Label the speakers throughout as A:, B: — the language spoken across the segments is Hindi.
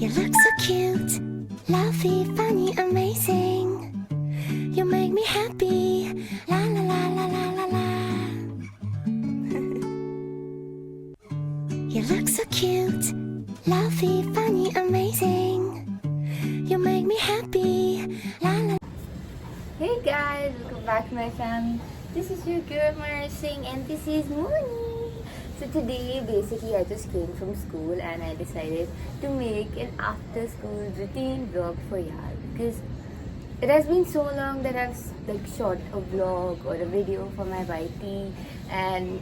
A: You look so cute, lovely, funny, amazing. You make me happy, la la la la la la la. You look so cute, lovely, funny, amazing. You make me happy, la la.
B: Hey guys, welcome back to my family. This is your girl Myra Singh and this is Mooney. So today basically I just came from school and I decided to make an after school routine vlog for y'all because it has been so long that I've shot a vlog or a video for my YT, and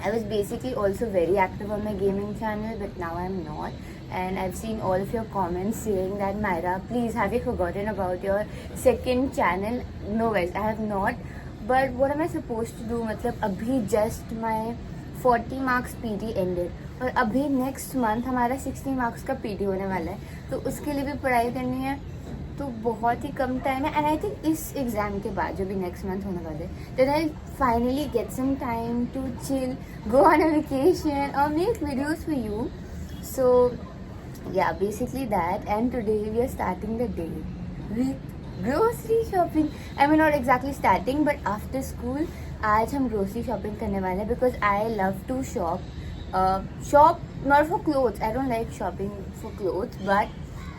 B: I was basically also very active on my gaming channel, but now I'm not. And I've seen all of your comments saying that Myra, please, have you forgotten about your second channel? No guys, I have not. But what am I supposed to do? मतलब अभी just my 40 marks PT ended और अभी next month हमारा 60 marks का PT होने वाला है, तो उसके लिए भी पढ़ाई करनी है, तो बहुत ही कम टाइम है. एंड आई थिंक इस एग्ज़ाम के बाद जो भी नेक्स्ट मंथ होने वाले then I finally get some time to chill, go on a vacation और make videos for you. So yeah, basically that. And today we are starting the day with grocery shopping. I mean, not exactly starting, but after school आज हम grocery shopping करने वाले हैं because I love to shop not for clothes. I don't like shopping for clothes, but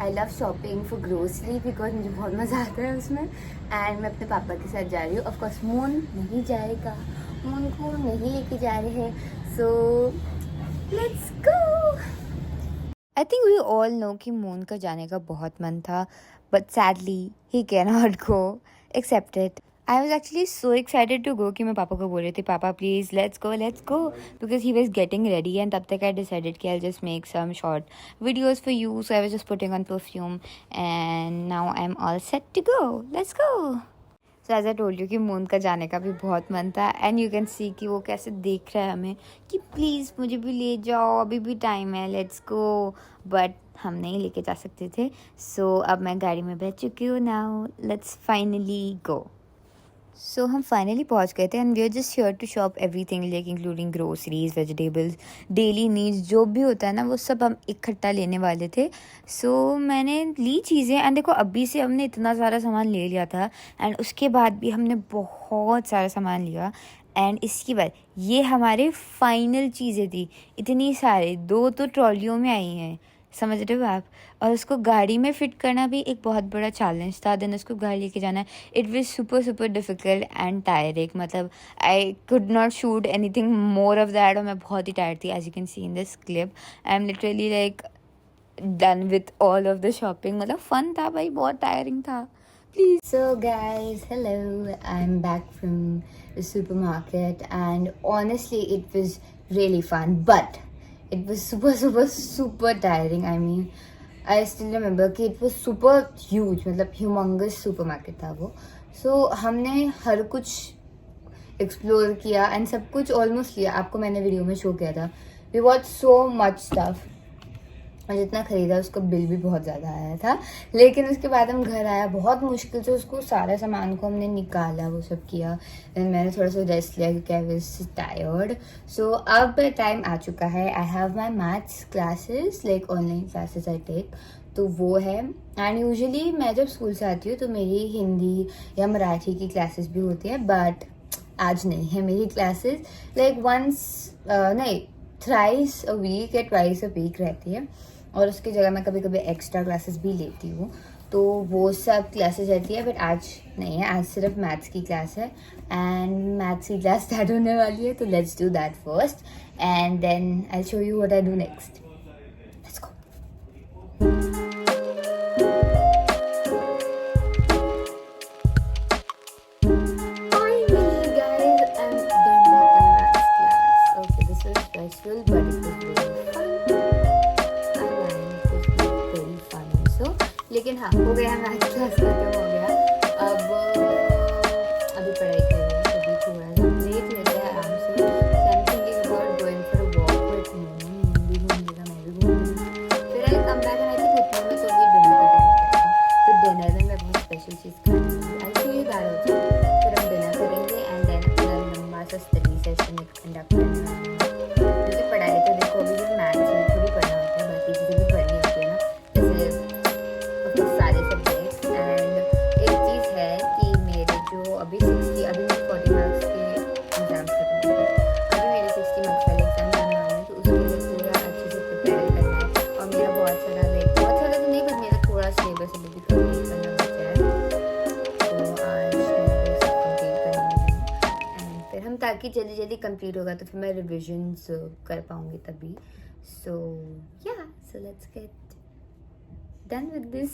B: I love shopping for grocery because मुझे बहुत मज़ा आता है उसमें. And मैं अपने पापा के साथ जा रही हूँ. Of course मून नहीं जाएगा, मून को नहीं लेके जा रहे हैं. So let's go. I think we all know कि मून का जाने का बहुत मन था, but sadly he can not go, accept it. I was actually so excited to go कि मैं पापा को बोल रही थी, पापा please let's go, because he was getting ready. And तब तक आई डिसाइडेड कि I just make some short videos for you. So I was just putting on perfume and now I am all set to go. Let's go. So as I told you कि मून का जाने का भी बहुत मन था. एंड यू कैन सी कि वो कैसे देख रहा है हमें कि प्लीज़ मुझे भी ले जाओ, अभी भी टाइम है, लेट्स गो. बट हम नहीं लेके जा सकते थे. सो अब मैं गाड़ी में बैठ चुकी हूँ. Now let's finally go. So हम फाइनली पहुँच गए थे and we are just here to shop everything, like including groceries, vegetables, daily needs जो भी होता है ना, वो सब हम इकट्ठा लेने वाले थे. सो मैंने ली चीज़ें एंड देखो अभी से हमने इतना सारा सामान ले लिया था एंड उसके बाद भी हमने बहुत सारा सामान लिया. एंड इसके बाद ये हमारे फाइनल चीज़ें थी, इतनी सारी, 2 तो ट्रॉलियों में आई हैं, समझ रहे हो आप. और उसको गाड़ी में फ़िट करना भी एक बहुत बड़ा चैलेंज था. देन उसको घर लेके जाना, it was super difficult and tiring. मतलब I could not shoot anything more of that. और मैं बहुत ही टायर्ड थी, as you can see in this clip. I am literally like done with all of the shopping. मतलब फ़न था भाई, बहुत टायरिंग था. Please. So guys, hello, I am back from the supermarket and honestly it was really fun, but it was super tiring. I mean, I still remember कि it was super huge, मतलब humongous supermarket था वो. So हमने हर कुछ एक्सप्लोर किया एंड सब कुछ ऑलमोस्ट लिया. आपको मैंने वीडियो में शो किया था. We bought so much stuff. और जितना ख़रीदा उसका बिल भी बहुत ज़्यादा आया था. लेकिन उसके बाद हम घर आया, बहुत मुश्किल से उसको सारा सामान को हमने निकाला, वो सब किया. एंड मैंने थोड़ा सा रेस्ट लिया क्योंकि आई वाज टायर्ड. सो अब टाइम आ चुका है. I have my maths classes, like online classes I take, तो वो है. एंड यूजुअली मैं जब स्कूल से आती हूँ तो मेरी हिंदी या मराठी की क्लासेस भी होती है, बट आज नहीं है मेरी क्लासेस. लाइक नहीं, थ्राइस अ वीक या ट्वाइस अ वीक रहती है. और उसकी जगह मैं कभी कभी एक्स्ट्रा क्लासेस भी लेती हूँ, तो वो सब क्लासेस रहती है. बट आज नहीं है, आज सिर्फ मैथ्स की क्लास है. एंड मैथ्स की क्लास स्टार्ट होने वाली है, तो let's do that first and then I show you what I do next. Let's go. Finally guys, I'm done with the maths class. Okay, this was stressful but it was really fun. लेकिन हाँ, हो गया मैथ्स क्लास खत्म हो गया. अब अभी पढ़ाई कर रही हूँ, अभी थोड़ा सा ब्रेक लेते हैं आराम से. I am thinking about going for a walk with Moon भी घूमेगा, मैं भी घूमूंगी. फिर I come back and I think उतना में तो भी डिनर का टाइम करेगा. तो डिनर में मैं अपनी स्पेशल चीज़ खाऊंगी. एक्चुअली दैट होता है. फिर हम डिनर करेंगे एंड देन अपना लंबा सा स्टडी सेशन कंडक्ट करने वाले हैं. क्योंकि पढ़ाई तो देखो अभी भी मैथ्स में थोड़ी पढ़ना होता है, बाकी चीज़ें भी पढ़नी होती है ना. सिलेबस अभी भी कंप्लीट करना बचा है, तो आज मैं सब कंप्लीट करने वाली हूँ एंड फिर हम, ताकि जल्दी जल्दी कंप्लीट होगा तो फिर मैं रिविजन्स कर पाऊँगी तभी. सो या, सो let's get done with this.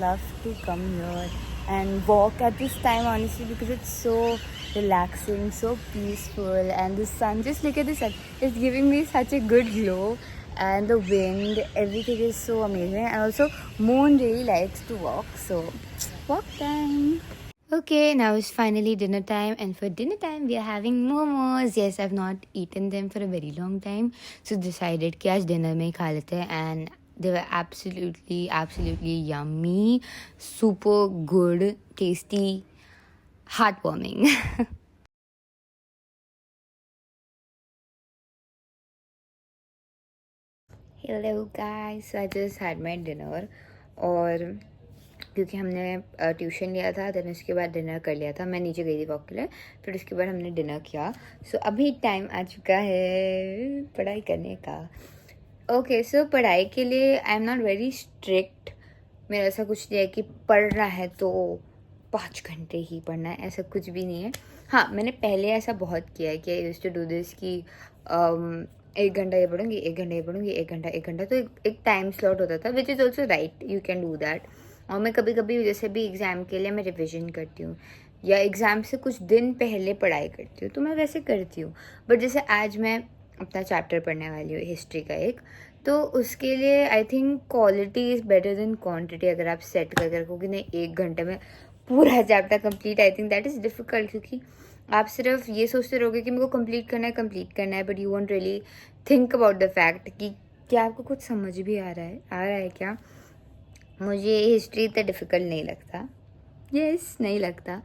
B: Love to come here and walk at this time, honestly, because it's so relaxing, so peaceful, and the sun, just look at the sun, it's giving me such a good glow, and the wind, everything is so amazing. And also Moon really likes to walk, so walk time. Okay, now it's finally dinner time, and for dinner time we are having momos. Yes, I've not eaten them for a very long time, so decided कि आज dinner में ही खा लेते हैं, and they were absolutely yummy, super good, tasty, heartwarming. Hello guys, so I just had my dinner, और क्योंकि हमने ट्यूशन लिया था, देन उसके बाद डिनर कर लिया था. मैं नीचे गई थी वॉक के लिए, फिर उसके बाद हमने डिनर किया. सो अभी टाइम आ चुका है पढ़ाई करने का. ओके, सो पढ़ाई के लिए I am not very strict. मेरा ऐसा कुछ नहीं है कि पढ़ना है तो 5 घंटे ही पढ़ना है, ऐसा कुछ भी नहीं है. हाँ, मैंने पहले ऐसा बहुत किया है कि I used to do this कि 1 घंटा ये पढ़ूंगी, 1 घंटा ये पढ़ूंगी, 1 घंटा, तो एक टाइम स्लॉट होता था, which is also right, you can do that. और मैं कभी कभी जैसे भी एग्ज़ाम के लिए मैं रिविज़न करती हूँ या एग्ज़ाम से कुछ दिन पहले पढ़ाई करती हूँ, तो मैं वैसे करती हूँ. बट जैसे आज मैं अपना चैप्टर पढ़ने वाली हूँ हिस्ट्री का एक, तो उसके लिए I think quality is better than quantity. अगर आप सेट करके रखो कि नहीं 1 घंटे में पूरा chapter complete, I think that is difficult, क्योंकि आप सिर्फ ये सोचते रहोगे कि मेरे को कंप्लीट करना है, but you want really think about the fact कि क्या आपको कुछ समझ भी आ रहा है क्या. मुझे हिस्ट्री इतना डिफ़िकल्ट नहीं लगता. यस, नहीं लगता.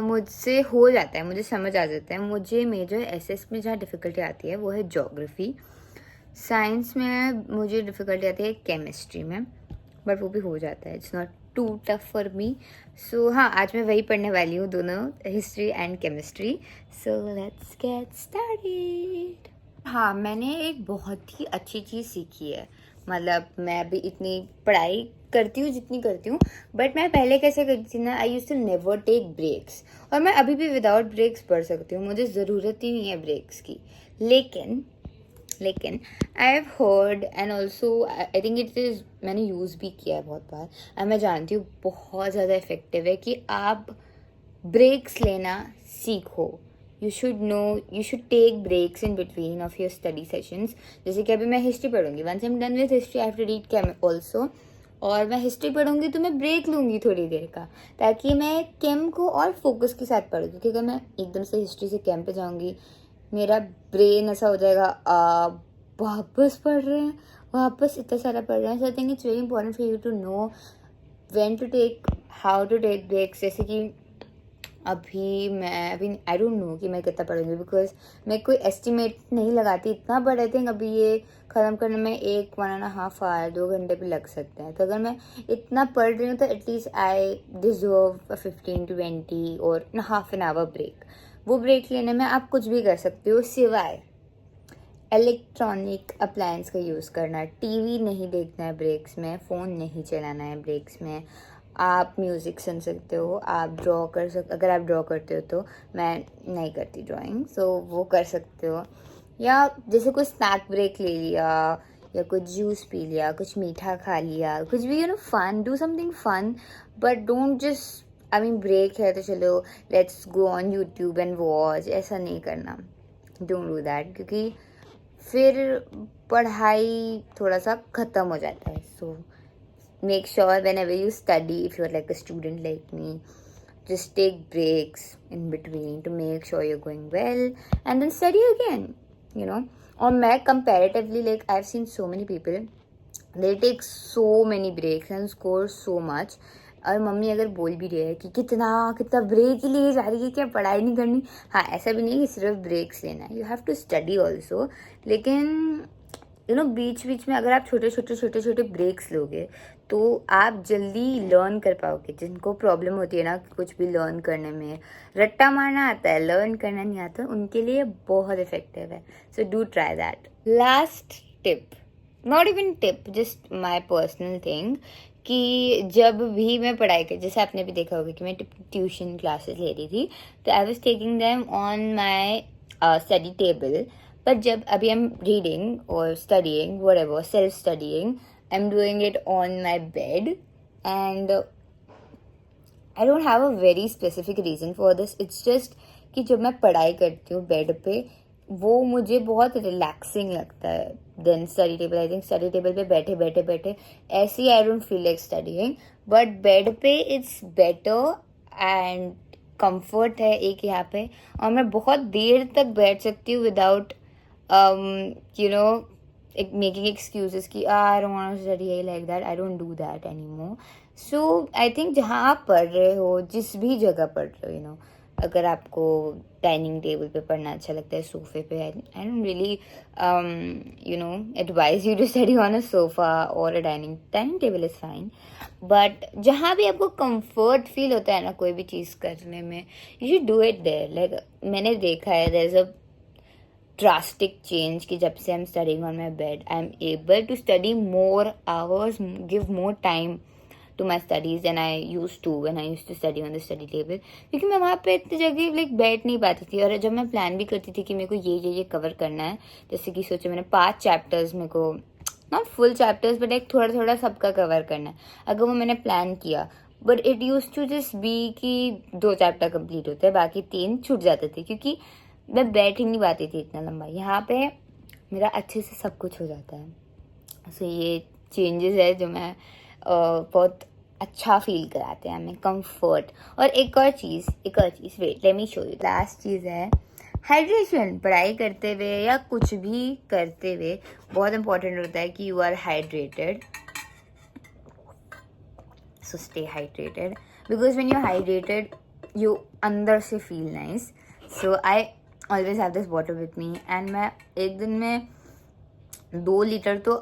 B: मुझसे हो जाता है, मुझे समझ आ जाता है. मुझे मेजर एसएस में जहाँ डिफ़िकल्टी आती है वो है ज्योग्राफी. साइंस में मुझे डिफ़िकल्टी आती है केमिस्ट्री में, बट वो भी हो जाता है. It's not too tough for me. So हाँ, आज मैं वही पढ़ने वाली हूँ, दोनों, history and chemistry. So let's get started. हाँ, मैंने एक बहुत ही अच्छी चीज़ सीखी है. मतलब मैं अभी इतनी पढ़ाई करती हूँ जितनी करती हूँ, बट मैं पहले कैसे करती थी ना, I used to never take breaks. और मैं अभी भी विदाउट ब्रेक्स पढ़ सकती हूँ, मुझे ज़रूरत ही नहीं है ब्रेक्स की. लेकिन I have heard and also I think it is, मैंने यूज़ भी किया है बहुत बार, और मैं जानती हूँ बहुत ज़्यादा इफ़ेक्टिव है कि आप ब्रेक्स लेना सीखो. You should take breaks in between of your study sessions. जैसे कि अभी मैं history पढ़ूंगी, once I'm done with history I have to read chem also, और मैं हिस्ट्री पढ़ूंगी तो मैं ब्रेक लूँगी थोड़ी देर का, ताकि मैं केम को और फोकस के साथ पढ़ूँ. क्योंकि अगर मैं एकदम से हिस्ट्री से केम पे जाऊँगी, मेरा ब्रेन ऐसा हो जाएगा, वापस पढ़ रहे हैं, वापस इतना सारा पढ़ रहे हैं. So I think it's very important for you to know when to take, how to take breaks. जैसे कि अभी आई डोंट नो कि मैं कितना पढ़ूंगी, बिकॉज मैं कोई एस्टिमेट नहीं लगाती इतना, बट आई थिंक अभी ये ख़त्म करने में 1.5 आवर 2 घंटे भी लग सकते हैं. तो अगर मैं इतना पढ़ रही हूँ तो एटलीस्ट आई डिजर्व 15-20 और हाफ एन आवर ब्रेक. वो ब्रेक लेने में आप कुछ भी कर सकते हो सिवाय इलेक्ट्रॉनिक अप्लायंस का यूज़ करना. टीवी नहीं देखना है ब्रेक्स में, फ़ोन नहीं चलाना है ब्रेक्स में. आप म्यूज़िक सुन सकते हो, आप ड्रॉ कर सकते, अगर आप ड्रॉ करते हो तो, मैं नहीं करती ड्राइंग, सो वो कर सकते हो. या जैसे कुछ स्नैक ब्रेक ले लिया, या कुछ जूस पी लिया, कुछ मीठा खा लिया, कुछ भी, fun, do something fun, but don't just, I mean break है तो चलो let's go on YouTube and watch, ऐसा नहीं करना. डोंट डू दैट, क्योंकि फिर पढ़ाई थोड़ा सा ख़त्म हो जाता है. सो make sure whenever you study, if you're like a student like me, just take breaks in between to make sure you're going well, and then study again. Or मैं comparatively, like I've seen so many people, they take so many breaks and score so much, और मम्मी अगर बोल भी रही है कि कितना कितना ब्रेक ही लिए जा रही है, क्या पढ़ाई नहीं करनी, हाँ ऐसा भी नहीं कि सिर्फ ब्रेक्स लेना है, you have to study also. लेकिन बीच बीच में अगर आप छोटे छोटे ब्रेक्स लोगे तो आप जल्दी लर्न कर पाओगे। जिनको प्रॉब्लम होती है ना कुछ भी लर्न करने में, रट्टा मारना आता है लर्न करना नहीं आता, उनके लिए बहुत इफेक्टिव है। So do try that. Last tip, not even tip, just my personal thing, कि जब भी मैं पढ़ाई कर, जैसे आपने भी देखा होगा कि मैं ट्यूशन क्लासेस ले रही थी, तो I was taking them on my study table. But जब अभी I'm reading or studying, whatever, self-studying, I'm doing it on my bed, and I don't have a very specific reason for this. It's just कि जब मैं पढ़ाई करती हूँ बेड पे, वो मुझे बहुत रिलैक्सिंग लगता है then study table. I think study table पे बैठे ऐसे ही I don't feel like studying, but bed पे इट्स बेटर एंड कंफर्ट है एक यहाँ पे, और मैं बहुत देर तक बैठ सकती हूँ विदाउट making excuses कि I don't want to study like that. I don't do that anymore. So I think जहाँ आप पढ़ रहे हो, जिस भी जगह पढ़ रहे हो, अगर आपको डाइनिंग टेबल पे पढ़ना अच्छा लगता है, सोफे पे, I don't really advise you to study on a sofa और a dining table is fine, but जहाँ भी आपको कंफर्ट फील होता है ना कोई भी चीज़ करने में, you should do it there. Like मैंने देखा है there is a drastic change कि जब से I'm studying on my bed, I'm able to study more hours, give more time to my studies than I used to when I used to study on the study table, क्योंकि मैं वहाँ पे इतनी जगह लाइक बैठ नहीं पाती थी। और जब मैं प्लान भी करती थी कि मेरे को ये कवर करना है, जैसे कि सोचो मैंने 5 चैप्टर्स, मेरे को नॉट फुल चैप्टर्स बट एक थोड़ा थोड़ा सबका कवर करना है, अगर वो मैंने प्लान किया, but it use to just be कि 2 चैप्टर कंप्लीट होते हैं, बाकी 3 छूट जाते थे क्योंकि मैं बैठ ही नहीं पाती थी इतना लंबा। यहाँ पे मेरा अच्छे से सब कुछ हो जाता है। सो ये चेंजेस है जो मैं बहुत अच्छा फील कराते हैं हमें, कंफर्ट। और एक और चीज़ wait let me show you. Last चीज़ है हाइड्रेशन। पढ़ाई करते हुए या कुछ भी करते हुए बहुत इंपॉर्टेंट होता है कि you are hydrated. So stay hydrated, because when you hydrated you अंदर से feel nice. So I always have this water with me, and मैं एक दिन में 2 लीटर तो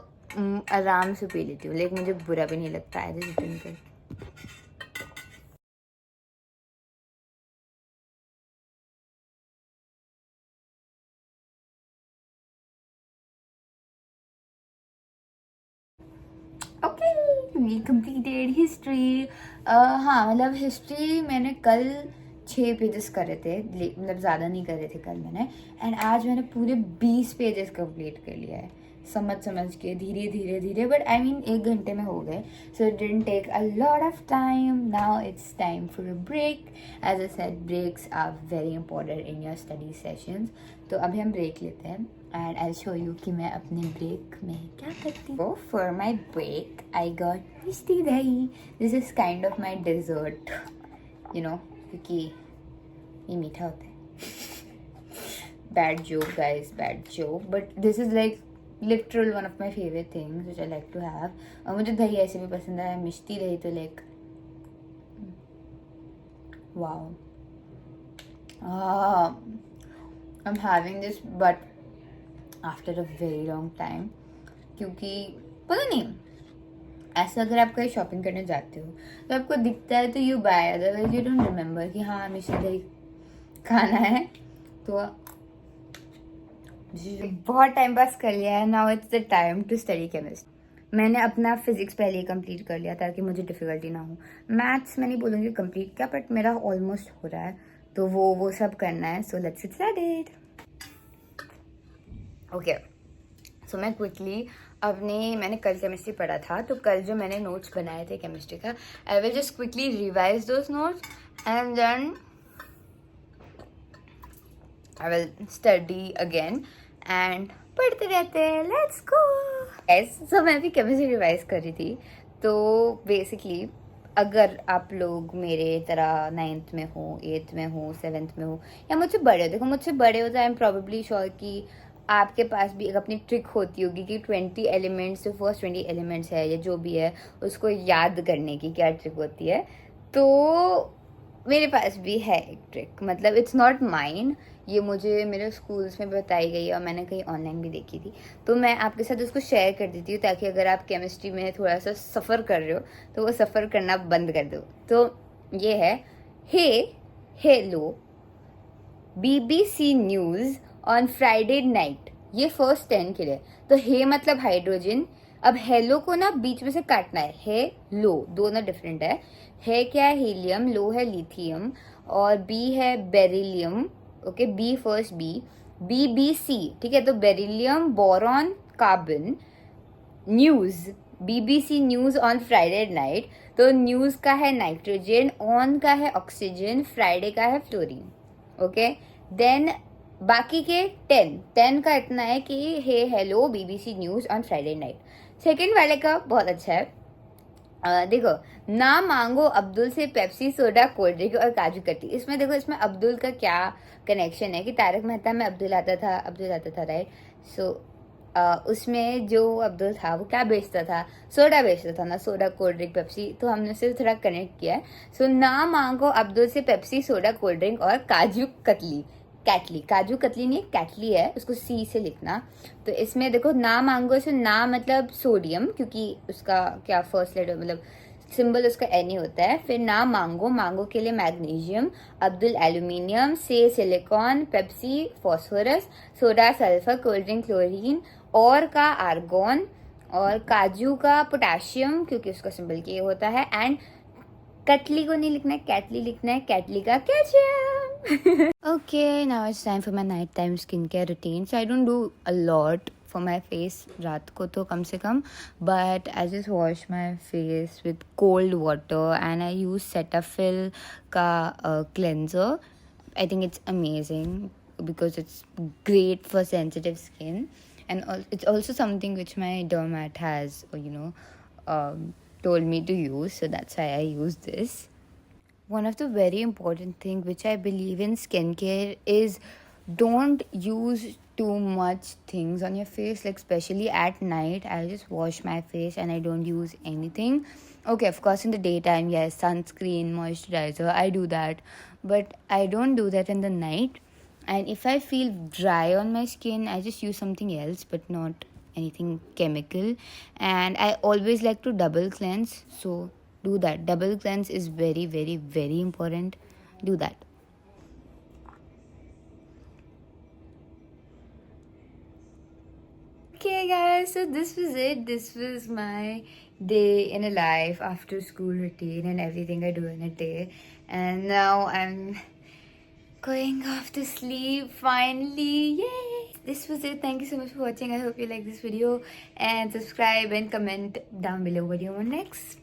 B: आराम से पी लेती हूँ, लेकिन मुझे बुरा भी नहीं लगता है just drink it. Okay, we completed history. हाँ मतलब हिस्ट्री मैंने कल 6 पेजेस करे थे, मतलब ज़्यादा नहीं करे थे कल मैंने, एंड आज मैंने पूरे 20 पेजेस कंप्लीट कर लिया है, समझ के धीरे, बट आई मीन 1 घंटे में हो गए। So it didn't take a lot of time. Now it's time for a break. As I said, breaks are very important in your study sessions. तो अभी हम ब्रेक लेते हैं एंड आई शो यू कि मैं अपने ब्रेक में क्या करती हूँ। For my break I got mishti dahi. This is kind of my dessert, क्योंकि ये मीठा होता है। Bad joke guys, bad joke, but this is like literal one of my favourite things which I like to have. और मुझे दही ऐसे भी पसंद है, मिष्टी दही तो like wow. I am having this but after a very long time, क्योंकि पता नहीं, ऐसा अगर आप कहीं शॉपिंग करने जाते हो तो आपको दिखता है तो you buy, otherwise you don't remember कि हाँ हमेशा दही खाना है। तो बहुत टाइम पास कर लिया है। Now it's the time to study chemistry. मैंने अपना फिजिक्स पहले ही कंप्लीट कर लिया ताकि मुझे डिफिकल्टी ना हो। मैथ्स मैं नहीं बोलूँगी कंप्लीट क्या, बट मेरा ऑलमोस्ट हो रहा है, तो वो सब करना है। So let's get started. Okay, so मैं क्विकली मैंने कल केमिस्ट्री पढ़ा था, तो कल जो मैंने नोट्स बनाए थे केमिस्ट्री का, I will just quickly revise those notes and then I will study again and पढ़ते रहते हैं। Let's go. सो मैं भी केमिस्ट्री रिवाइज कर रही थी। तो बेसिकली अगर आप लोग मेरे तरह 9th में हो, 8th में हो, 7th में हो, या मुझसे बड़े हो, देखो मुझसे बड़े हो तो आई एम प्रॉबेबली श्योर कि आपके पास भी एक अपनी ट्रिक होती होगी कि 20 एलिमेंट्स, जो फर्स्ट 20 एलिमेंट्स है या जो भी है उसको याद करने की क्या ट्रिक होती है। तो मेरे पास भी है एक ट्रिक, मतलब इट्स नॉट माइन, ये मुझे मेरे स्कूल्स में बताई गई और मैंने कहीं ऑनलाइन भी देखी थी। तो मैं आपके साथ उसको शेयर कर देती हूँ ताकि अगर आप केमिस्ट्री में थोड़ा सा सफ़र कर रहे हो तो वो सफ़र करना बंद कर दो। तो ये है, hey hello BBC news on Friday night. ये फर्स्ट 10 के लिए। तो हे मतलब हाइड्रोजन। अब हेलो को ना बीच में से काटना है, हे लो दोनों डिफरेंट है। है क्या है, हीलियम, लो है लिथियम, और बी है beryllium. Okay, B first, BBC, ठीक है। तो beryllium, boron, carbon. News, BBC news on Friday night. तो न्यूज़ का है नाइट्रोजन, ऑन का है ऑक्सीजन, फ्राइडे का है फ्लोरीन। ओके, देन बाकी के 10 का इतना है कि hey hello BBC news on Friday night. Second वाले का बहुत अच्छा है। देखो, ना मांगो अब्दुल से पेप्सी, सोडा, कोल्ड ड्रिंक और काजू कतली। इसमें देखो, इसमें अब्दुल का क्या कनेक्शन है कि तारक मेहता में अब्दुल आता था, राइट। सो उसमें जो अब्दुल था वो क्या बेचता था, सोडा बेचता था ना, सोडा, कोल्ड ड्रिंक, पेप्सी। तो हमने उसे थोड़ा कनेक्ट किया है। सो ना मांगो अब्दुल से पेप्सी, सोडा, कोल्ड ड्रिंक और काजू कतली। कैटली, काजू कतली नहीं, कैटली है, उसको सी से लिखना। तो इसमें देखो, ना मांगो से ना मतलब सोडियम, क्योंकि उसका क्या फर्स्ट लेटर मतलब सिंबल उसका एन ही होता है। फिर ना मांगो, मांगो के लिए मैग्नीशियम, अब्दुल एल्यूमिनियम, से silicon, Pepsi phosphorus, soda sulphur, cold drink chlorine, और का आर्गोन, और काजू का पोटेशियम क्योंकि उसका सिंबल के होता है, एंड कटली को नहीं लिखना है, कैटली लिखना है, कैटली का calcium. Okay, now it's time for my nighttime skincare routine. So I don't do a lot for my face रात को तो कम से कम, but I just wash my face with cold water and I use Cetaphil का cleanser. I think it's amazing because it's great for sensitive skin, and it's also something which my dermat has, told me to use, so that's why I use this. One of the very important thing which I believe in skincare is don't use too much things on your face, like especially at night. I just wash my face and I don't use anything. Okay, of course in the daytime, yes, sunscreen, moisturizer, I do that, but I don't do that in the night. And if I feel dry on my skin, I just use something else, but not anything chemical. And I always like to double cleanse, so do that. Double cleanse is very, very, very important. Do that. Okay guys, so this was it. This was my day in a life after school routine and everything I do in a day. And now I'm going off to sleep finally. Yay! This was it. Thank you so much for watching. I hope you like this video, and subscribe and comment down below what you want next.